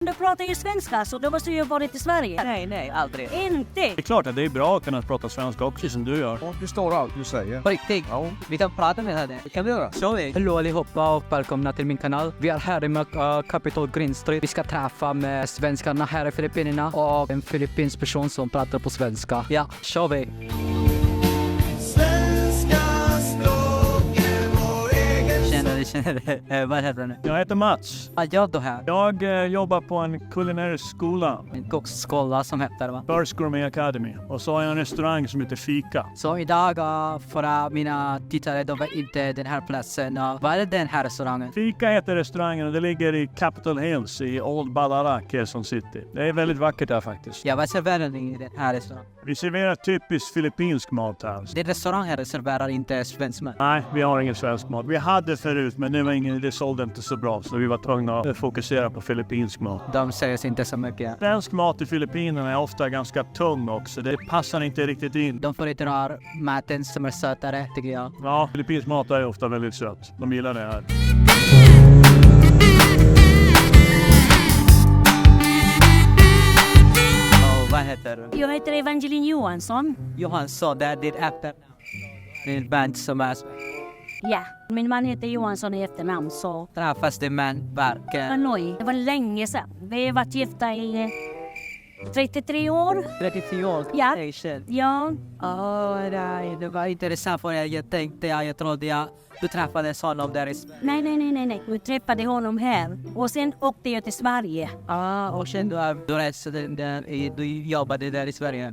Du pratar ju svenska så då måste du ju varit i Sverige. Nej, aldrig. Inte. Det är klart att det är bra att kunna prata svenska också som du gör. Och du står allt du säger. På riktigt? Ja. Vi kan prata med henne. Kan vi göra? Så vi. Hallå allihopa och välkomna till min kanal. Vi är här i Capitol Green Street. Vi ska träffa med svenskarna här i Filippinerna och en filippinsk person som pratar på svenska. Ja, kör vi! Känner det. Vad heter det? Jag heter Mats. Vad gör du här? Jag jobbar på en kulinarisk skola. En kockskola som heter va? First Gourmet Academy. Och så har jag en restaurang som heter Fika. Så idag för mina tittare, de var inte den här platsen. Vad är den här restaurangen? Fika heter restaurangen och det ligger i Capitol Hills i Old Ballarat, Quezon City. Det är väldigt vackert där faktiskt. Ja, vad serverar ni i den här restaurangen? Vi serverar typisk filippinsk mat här. Den restaurangen serverar inte svensk mat. Nej, vi har ingen svensk mat. Vi hade förut, men det sålde inte så bra. Så vi var tvungna att fokusera på filippinsk mat. De säger inte så mycket. Svensk mat i Filippinerna är ofta ganska tung också. Det passar inte riktigt in. De får inte ha maten som är sötare, tycker jag. Ja, filippinsk mat är ofta väldigt söt. De gillar det här. Vad heter du? Jag heter Evangeline Johansson. Johansson, det är ditt efternamn. Det är en band som är Ja, min man heter Johansson i efternamn så... träffas det män verkar. Hanoi. Det var länge sedan. Vi har varit gifta i 33 år. 34 år? Ja. Nation. Ja. Nej, det var intressant för jag tänkte, jag trodde du träffades honom där i Sverige. Nej. Vi träffade honom här. Och sen åkte jag till Sverige. Och sen du reste där, du jobbade där i Sverige.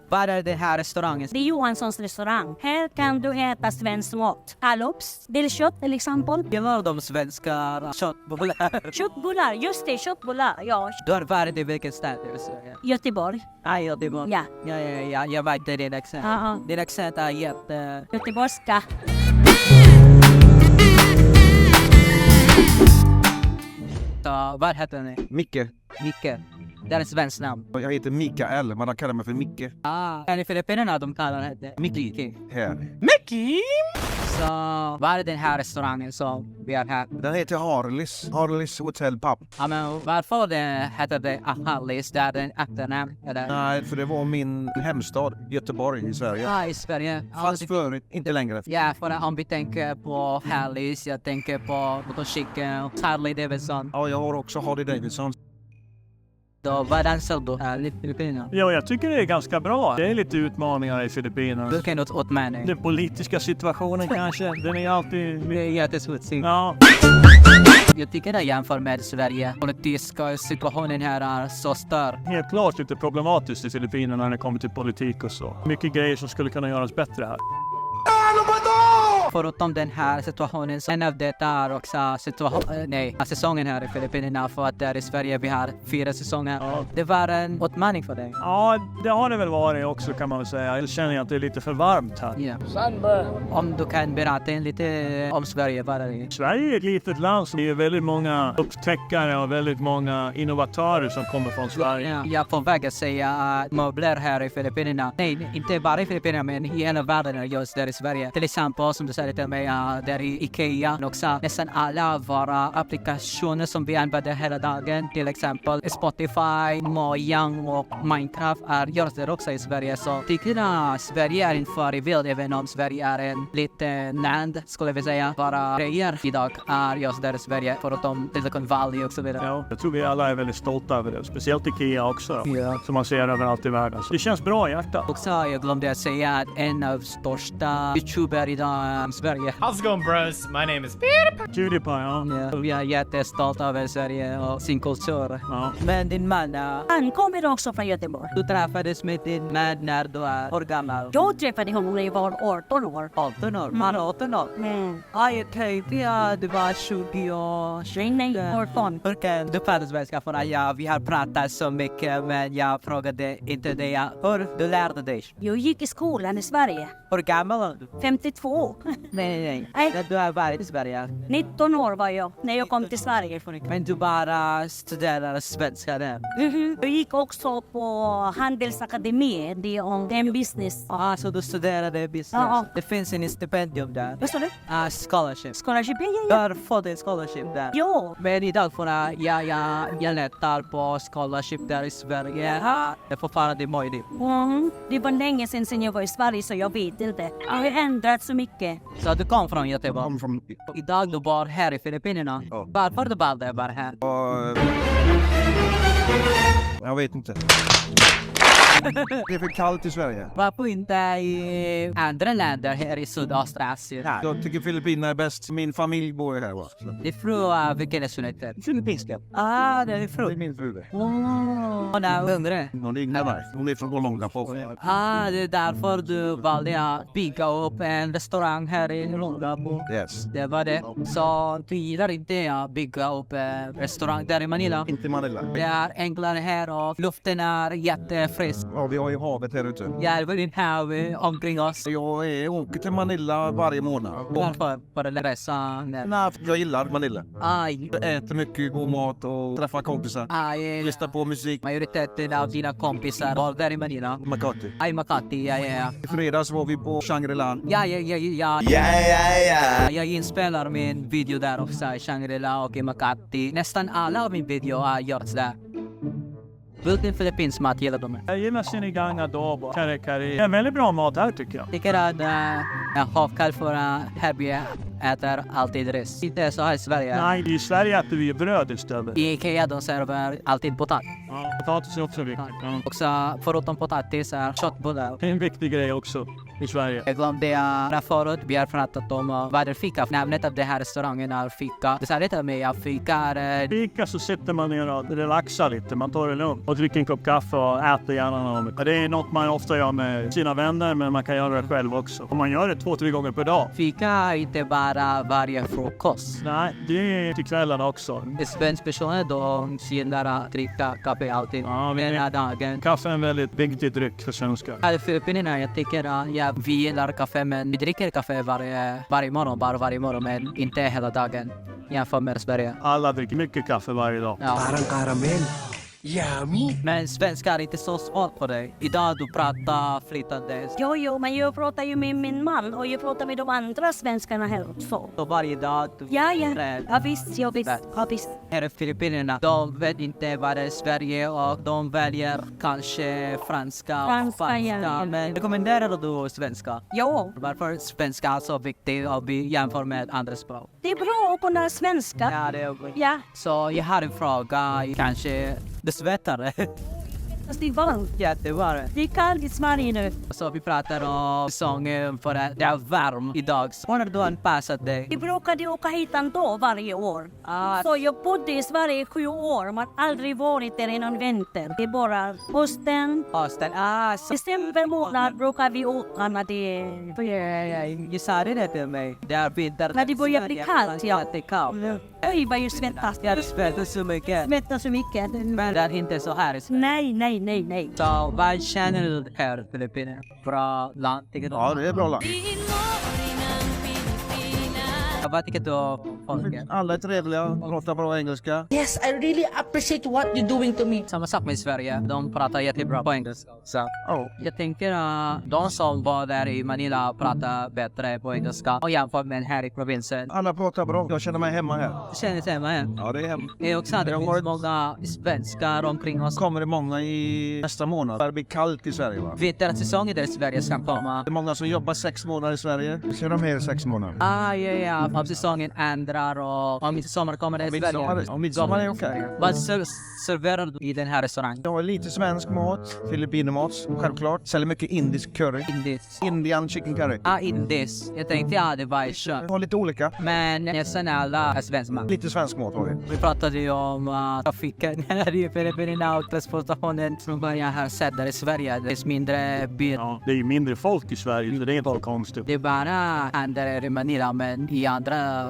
Var är den här restaurangen? Det är Johanssons restaurang. Här kan du äta svensk mat. Kalops, dillkött till exempel. Gillar de svenska köttbullar? Köttbullar, just det, köttbullar. Ja, Du har varit i vilken stad i Sverige? Göteborg. Göteborg. Ja. Ja, jag vet din accent. Ja. Din accent är jätte... Göteborgska. Så, vad heter ni? Micke. Micke. Det är ett svenskt namn. Jag heter Mikael, men de kallar mig för Micke. Är i Filippinerna de kallar det Micke. Här. Mickey! Så, vad är den här restaurangen som vi är här? Den heter Harlis. Harlis Hotel Pub. Ja, men varför det heter det Harlis? Det är en efternamn? Eller? Nej, för det var min hemstad, Göteborg i Sverige. Ja, i Sverige. Fast förut, inte längre. Ja, för om vi tänker på Harlis, jag tänker på musiken, Harley Davidson. Ja, jag har också Harley Davidson. Då, vad dansar du här i Filippinerna? Ja, jag tycker det är ganska bra. Det är lite utmaningar i Filippinerna. Vilken utmaning? Den politiska situationen kanske, den är alltid... Det är jättesvårt. Ja. Jag tycker det jämför med Sverige. Politiska situationen här är så stor. Helt klart lite problematiskt i Filippinerna när det kommer till politik och så. Mycket grejer som skulle kunna göras bättre här. Förutom den här situationen, så en av det är också säsongen här i Filippinerna, för att där i Sverige vi har 4 säsonger. Ja. Det var en utmaning för dig. Ja, det har det väl varit också kan man väl säga. Jag känner att det är lite för varmt här. Ja. Om du kan berätta lite om Sverige, vad är det? Sverige är ett litet land som är väldigt många upptäckare och väldigt många innovatörer som kommer från Sverige. Ja, jag får väg att säga att möbler här i Filippinerna, nej, inte bara i Filippinerna men i hela världen är just där i Sverige. Till exempel som du sa till mig, där i Ikea också. Nästan alla våra applikationer som vi använder hela dagen, till exempel Spotify, Mojang och Minecraft är just där också i Sverige. Så tycker jag Sverige är en förebild, även om Sverige är en liten land, skulle vi säga. Våra grejer idag är just där i Sverige, förutom Silicon Valley och så vidare. Ja, jag tror vi alla är väldigt stolta över det. Speciellt Ikea också. Ja. Som man ser överallt i världen. Så det känns bra i hjärtat. Också jag glömde att säga att en av största YouTuber idag i Sverige. How's it going, bros? My name is PewDiePie, ja. Ja, vi är jättestolta över Sverige och sin kultur. Ja. Men din man, Han kommer också från Göteborg. du träffades med din man när du var hur gammal? Jag träffade honom när jag var 18 år. 18 år? Han är 18 år? Jag tänkte att du var 20 år. Nej, 18. Okej, du pratar svenska för att vi har pratat så mycket, men jag frågade inte dig hur du lärde dig. Jag gick i skolan i Sverige. Hur gammal är du? 52. Nej. Nej. Du har varit i Sverige. 19 år var jag när jag kom till Sverige. Men du bara studerar svenska där. Jag gick också på Handelsakademi, det är om den business. Så du studerade business. Ja. Det finns en stipendium där. Vad sa du? Scholarship. Scholarship? Du Ja. har fått en scholarship där. Ja. Men idag får jag letar på scholarship där i Sverige. Det är fortfarande möjligt. Det var länge sedan jag var i Sverige så jag vet inte. Det har ändrat så mycket. Så du kom från Göteborg. I'm from... Idag du bor här i Filippinerna. Ja. Varför du valde bara här? Jag vet inte. Det är för kallt i Sverige. Varför inte i andra länder här i Sydostasien? Jag tycker Filippinerna är bäst. Min familj bor här. Va? Det är fru vilken nationalitet? Filippinska. Det är Det fru. är min fru. Hon är yngre. Hon är yngre än mig. Hon är från Bologna på. Det är därför du valde att bygga upp en restaurang här i Longabo. Yes. Det var det. Så du gillar inte att bygga upp en restaurang där i Manila? Inte Manila. Det är enklare här och luften är jättefrisk. Ja, vi har ju havet här ute. Jag vill inte ha omkring oss. Jag åker till Manila varje månad. Varför? För att resa? Nej, jag gillar Manila. Aj. Jag äter mycket god mat och träffar kompisar. Aj. Lyssnar på musik. Majoriteten av dina kompisar var där i Manila. Makati. Aj, Makati, ja. I fredags var vi på Shangri-La. Ja. Jag inspelar min video där också i Shangri-La och i Makati. Nästan alla av min video har gjorts där. Vilken filippinsk mat gillar du med? Jag gillar sinigang, adobo, kare-kare. Det är väldigt bra mat här tycker jag. Tycker att hovkalfora Herbie äter alltid ris. Inte så här i Sverige. Nej, i Sverige äter vi bröd istället. I Ikea de serverar alltid potatis. Ja, potatis är också viktigt. Ja. Också förutom potatis är köttbullar. Det är en viktig grej också i Sverige. Jag glömde förut, vi har pratat om vad är fika. Namnet av den här restaurangen är fika. Det sa lite med att fika är... Fika så sitter man ner och relaxar lite. Man tar det lugnt och dricker en kopp kaffe och äter gärna något. Det är något man ofta gör med sina vänner, men man kan göra det själv också. Och man gör det 2-3 gånger per dag. Fika är inte bara varje frukost. Nej, det är till kvällarna också. Svensk personer de gillar att dricka kaffe alltid. Ja, Den här dagen. Kaffe är en väldigt viktig dryck för svenskar. Här i Filippinerna, jag tycker att vi gillar kaffe, men vi dricker kaffe varje morgon, bara varje morgon, men inte hela dagen. Jämfört med Sverige. Alla dricker mycket kaffe varje dag. Ja. Parang caramel. Yummy! Men svenska är inte så svårt för dig. Idag du pratar flytande. Jo, men jag pratar ju med min man och jag pratar med de andra svenskarna här också. Så varje dag du... Ja. Ja visst. Ja, visst. Här i Filippinerna, de vet inte vad det är Sverige och de väljer kanske franska. Ja. Men rekommenderar du svenska? Ja, Varför svenska är så viktigt och vi jämför med andra språk? det är bra att kunna svenska. Ja, det är bra. Ja, Så jag har en fråga, kanske du svettar. fast det är varmt. Jättevarmt. Det är kallt i Sverige nu. Så vi pratar om säsongen för att det är varmt idag. Så när du anpassat dig? Vi brukade åka hit ändå varje år. Så jag bodde i Sverige i 7 år, men aldrig varit där i någon vinter. Det är bara hösten. Östen. Så... December månad brukar vi åka när det är... Jag sa det till mig. Det är vinter. När det börjar bli kallt, ja. Det är kallt. Oj, vad jag svettas. Jag svettas så mycket. Svettas så mycket. Men det är inte så här i Sverige. Nej. Så vad känner du här i Filippinerna? Bra land, tycker du? Ja, det är bra land. Vad tycker du om folket? Alla är trevliga, pratar bra engelska. Yes, I really appreciate what you're doing to me. Samma sak med Sverige. De pratar jättebra på engelska. Så jag tänker att de som var där i Manila pratar bättre på engelska och jämfört med här i provinsen. Alla pratar bra. Jag känner mig hemma här. Jag känner sig hemma här. Ja, det är hemma. Det är också att det Jag har finns varit- många svenskar omkring oss. Kommer det många i nästa månad. Det blir kallt i Sverige, va? Vintersäsongen där i Sverige ska komma. Det är många som jobbar 6 månader i Sverige. Ska de här 6 månader? Ja. Om säsongen ändrar och om sommar kommer det i Sverige. Om midsommar är okej. Vad serverar du i den här restaurangen? Jag har lite svensk mat, filippinermat, självklart. Säljer mycket indisk curry. Indisk. Indian chicken curry. Indisk. Jag tänkte att det var kött. Jag har lite olika. Men nästan alla är svensk mat. Lite svensk mat har vi. Vi pratade ju om trafiken här i Filippinerna och transportationen. Från början har sett där i Sverige. Det är mindre bil. Ja, det är ju mindre folk i Sverige, så det är inte konstigt. Det är bara andra i Manila, men i andra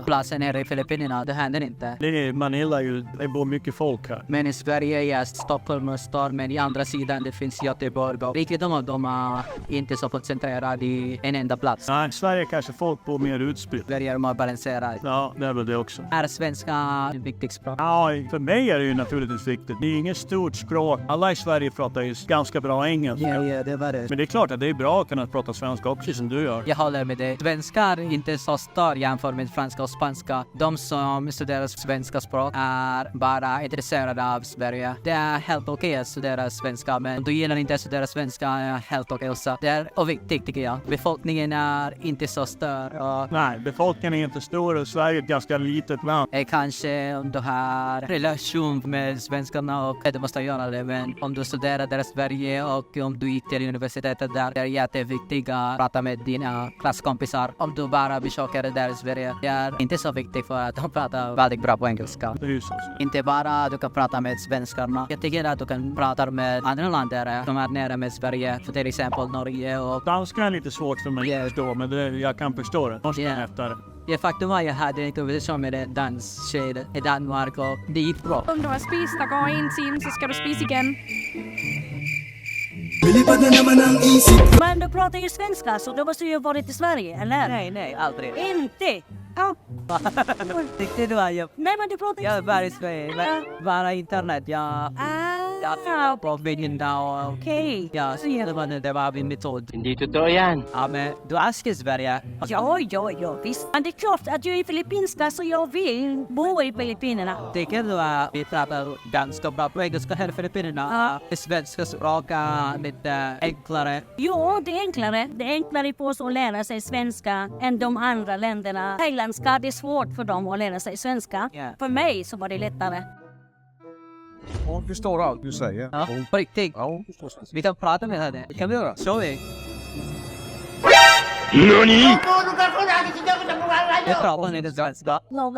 platser här här i Filippinerna, det händer inte. Det är Manila ju, det bor mycket folk här. Men i Sverige, ja, Stockholm och stad, men i andra sidan det finns Göteborg. Och rikedom av dem är inte så koncentrerade i en enda plats. Nej, i Sverige kanske folk bor mer utspritt. Sverige är mer balanserat. Ja, det är väl det också. Är svenska ett viktigt språk? Ja, för mig är det ju naturligtvis viktigt. Det är inget stort språk. Alla i Sverige pratar ju ganska bra engelska. Ja, det var det. Men det är klart att det är bra att kunna prata svenska också som du gör. Jag håller med dig. Svenska är inte så stor jämfört med franska och spanska. De som studerar svenska språk är bara intresserade av Sverige. Det är helt okej att studera svenska, men om du gillar inte att studera svenska är helt okej också. Det är viktigt tycker jag. Befolkningen är inte så stor. Och Nej, befolkningen är inte stor och Sverige är ett ganska litet land. kanske om du har relation med svenskarna och det måste göra det, men om du studerar där i Sverige och om du gick till universitetet där, det är jätteviktigt att prata med dina klasskompisar. Om du bara besöker där i Sverige, det är inte så viktigt för att de pratar väldigt bra på engelska. Det är ju så. Inte bara du kan prata med svenskarna. Jag tycker att du kan prata med andra länder som är nära med Sverige, för till exempel Norge och... Danska är lite svårt för mig att förstå, men jag kan förstå det. Norska är lättare. Ja, faktum var jag hade en konversation med en danstjej i Danmark och det gick bra. Om du har spist och går en time så ska du spisa igen. Men du pratar ju svenska så du måste ju ha varit i Sverige, eller? Nej, aldrig. Inte? Ja. Tyckte du att jag... Nej, men du pratar Jag är bara i Sverige, men bara internet. Jag på Vinda och... Okej. Ja, det var min metod. Hindi totoo yan. Ja, men du älskar Sverige. Ja, visst. Men det är klart att jag är filippinska så jag vill bo i Filippinerna. Tycker du att vi pratar ganska bra på engelska här i Filippinerna? Det svenska språk är lite enklare. Jo, det är enklare. Det är enklare för oss att lära sig svenska än de andra länderna. Thailändska, det är svårt för dem att lära sig svenska. Ja. För mig så var det lättare. Hon förstår allt du säger. Ja, på riktigt. Ja, hon förstår. Vi kan prata med henne. Kan vi göra? Så vi. Jag pratar lite svenska. Vad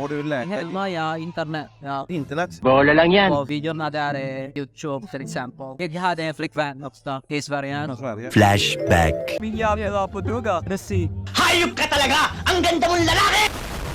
har du lärt dig? Hemma, ja, internet. Ja. Internet? Bola lang yan. Och videorna där är YouTube till exempel. Jag hade en flickvän också i Sverige. Från Sverige? Flashback. Min jävla var på duga. Messi. Hayop ka talaga! Ang ganda mong lalaki!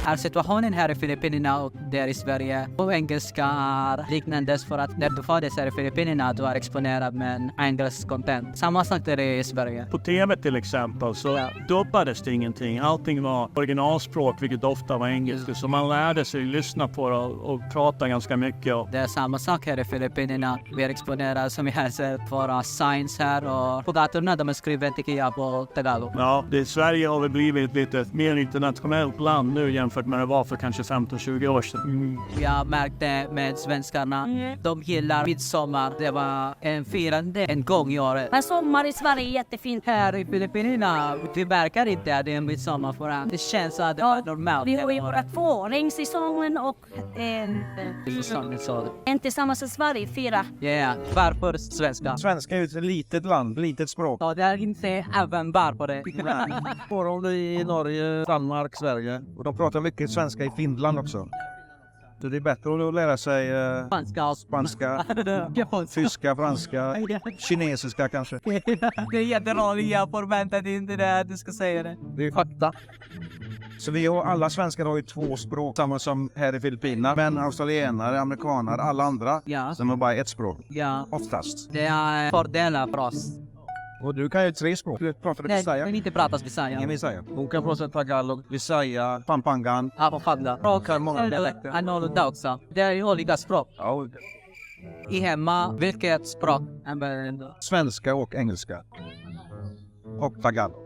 Är situationen här i Filippinerna och där i Sverige på engelska är liknande för att när du föddes här i Filippinerna du är exponerad med engelsk content. Samma sak där i Sverige. På TV till exempel så dubbades det ingenting. Allting var originalspråk, vilket ofta var engelska. Så man lärde sig lyssna på det och prata ganska mycket. Det är samma sak här i Filippinerna. Vi är exponerade som jag ser för signs här och på gatorna de skriver tycker jag på Tagalog. Ja, Sverige har väl blivit lite mer internationellt land nu jämfört med det var för kanske 15-20 år sedan. Jag märkte med svenskarna, de gillar midsommar. Det var en firande en gång i året. Men sommar i Sverige är jättefint. Här i Filippinerna, vi märker inte att det är midsommar för att det känns att det är normalt. Vi har ju våra två, regnsäsongen och inte samma som Sverige, 4. Ja, varför svenska? Svenska är ju ett litet land, litet språk. Ja, det är inte även varför det. Får i Norge, Danmark, Sverige. Och de pratar mycket svenska i Finland också. Så det är bättre att lära sig spanska, tyska, franska, kinesiska kanske. Det är jätteroligt, jag förväntade inte det att du ska säga det. Det är fakta. Så vi har, alla svenskar har ju 2 språk, samma som här i Filippinerna. Men australienare, amerikaner, alla andra Ja. som har bara ett språk. Ja, Oftast. det är fördelar för oss. Och du kan ju 3 språk. Du pratar Nej, Visaya. men inte pratas Visaya. Ingen Visaya. Hon kan prata Tagalog, Visaya, Pampangan. Ja, på fadda. Språkar många dialekter. Annorlunda också. Det är ju olika språk. Ja, I hemma, vilket språk använder du? svenska och engelska. Och Tagalog.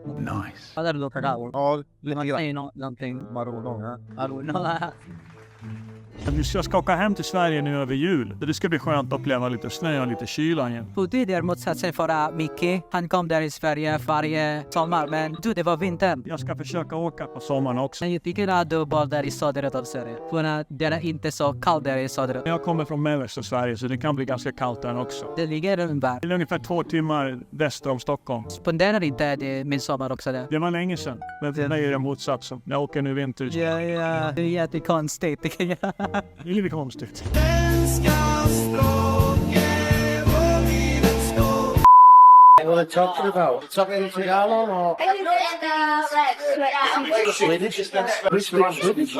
Vad är det då Tagalog? Ja, lite grann. Säg någonting. Marodonga. Vi ska åka hem till Sverige nu över jul. Det ska bli skönt att uppleva lite snö och lite kyla igen. Putin är motsatsen för Micke. Han kom där i Sverige varje sommar, men du, det var vinter. Jag ska försöka åka på sommaren också. Men jag tycker att du bor där i södret av Sverige. För att det är inte så kallt där i södret. Jag kommer från mellersta Sverige så det kan bli ganska kallt där också. Det ligger ungefär. Det är ungefär 2 timmar väster om Stockholm. Spenderar inte det midsommar också där? Det var länge sedan. Men för mig är det motsatsen. Jag åker nu vinter. Ja. Det är jättekonstigt tycker jag. Det är lite konstigt. What are talking about? Talking Tagalog or Swedish? Swedish?